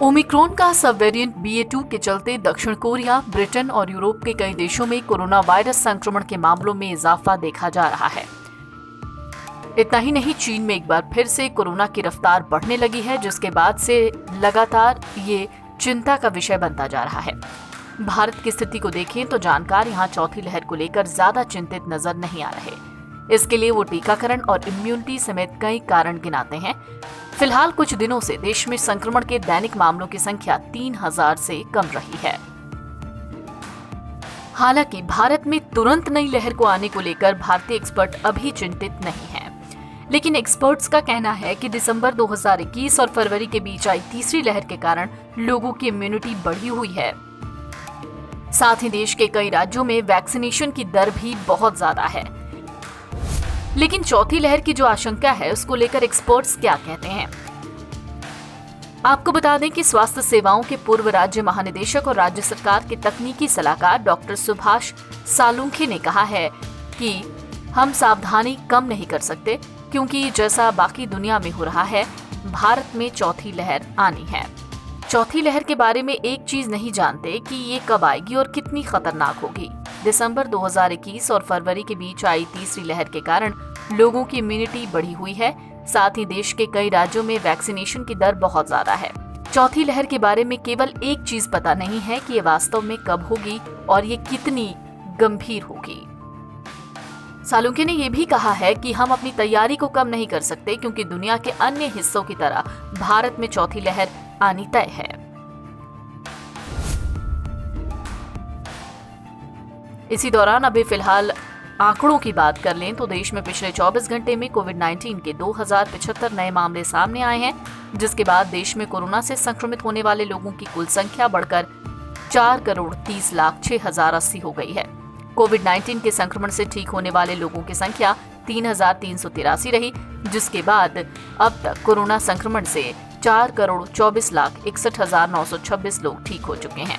Omicron का सब variant BA.2 के चलते दक्षिण कोरिया, ब्रिटेन और यूरोप के कई देशों में कोरोना वायरस संक्रमण के मामलों में इजाफा देखा जा रहा है। इतना ही नहीं, चीन में एक बार फिर से कोरोना की रफ्तार बढ़ने लगी है, जिसके बाद से लगातार ये चिंता का विषय बनता जा रहा है। भारत की स्थिति को देखें तो जानकार यहाँ चौथी लहर को लेकर ज्यादा चिंतित नजर नहीं आ रहे। इसके लिए वो टीकाकरण और इम्यूनिटी समेत कई कारण गिनाते हैं। फिलहाल कुछ दिनों से देश में संक्रमण के दैनिक मामलों की संख्या 3000 से कम रही है। हालांकि भारत में तुरंत नई लहर को आने को लेकर भारतीय एक्सपर्ट अभी चिंतित नहीं हैं। लेकिन एक्सपर्ट्स का कहना है कि दिसंबर 2021 और फरवरी के बीच आई तीसरी लहर के कारण लोगों की इम्यूनिटी बढ़ी हुई है। साथ ही देश के कई राज्यों में वैक्सीनेशन की दर भी बहुत ज्यादा है। लेकिन चौथी लहर की जो आशंका है, उसको लेकर एक्सपर्ट्स क्या कहते हैं? आपको बता दें कि स्वास्थ्य सेवाओं के पूर्व राज्य महानिदेशक और राज्य सरकार के तकनीकी सलाहकार डॉक्टर सुभाष सालुंखे ने कहा है कि हम सावधानी कम नहीं कर सकते, क्योंकि जैसा बाकी दुनिया में हो रहा है, भारत में चौथी लहर आनी है। चौथी लहर के बारे में एक चीज नहीं जानते कि ये कब आएगी और कितनी खतरनाक होगी। दिसंबर 2021 और फरवरी के बीच आई तीसरी लहर के कारण लोगों की इम्यूनिटी बढ़ी हुई है। साथ ही देश के कई राज्यों में वैक्सीनेशन की दर बहुत ज्यादा है। चौथी लहर के बारे में केवल एक चीज पता नहीं है कि ये वास्तव में कब होगी और ये कितनी गंभीर होगी। सालुंखे ने यह भी कहा है कि हम अपनी तैयारी को कम नहीं कर सकते, क्योंकि दुनिया के अन्य हिस्सों की तरह भारत में चौथी लहर आनी तय है। इसी दौरान अभी फिलहाल आंकड़ों की बात कर लें तो देश में पिछले 24 घंटे में कोविड-19 के 2075 नए मामले सामने आए हैं, जिसके बाद देश में कोरोना से संक्रमित होने वाले लोगों की कुल संख्या बढ़कर 4,30,06,080 हो गई है। कोविड-19 के संक्रमण से ठीक होने वाले लोगों की संख्या 3,383 रही, जिसके बाद अब तक कोरोना संक्रमण से 4,24,61,926 लोग ठीक हो चुके हैं।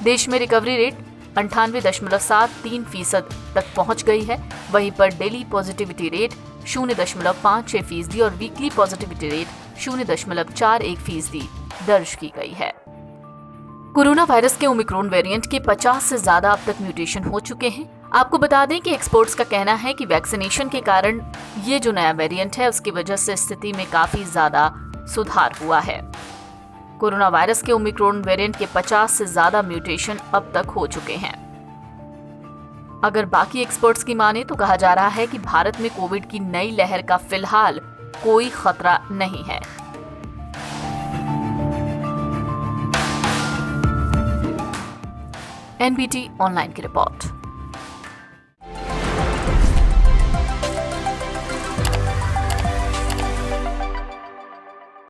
देश में रिकवरी रेट 98.73% तक पहुंच गई है। वहीं पर डेली पॉजिटिविटी रेट 0.56% और वीकली पॉजिटिविटी रेट 0.41% दर्ज की गई है। कोरोना वायरस के ओमिक्रॉन वेरिएंट के 50 से ज्यादा अब तक म्यूटेशन हो चुके हैं। आपको बता दें कि एक्सपर्ट्स का कहना है कि वैक्सीनेशन के कारण ये जो नया वेरिएंट है, उसकी वजह से स्थिति में काफी ज्यादा सुधार हुआ है। कोरोना वायरस के ओमिक्रॉन वेरिएंट के 50 से ज्यादा म्यूटेशन अब तक हो चुके हैं। अगर बाकी एक्सपर्ट्स की माने तो कहा जा रहा है कि भारत में कोविड की नई लहर का फिलहाल कोई खतरा नहीं है। NBT ऑनलाइन की रिपोर्ट।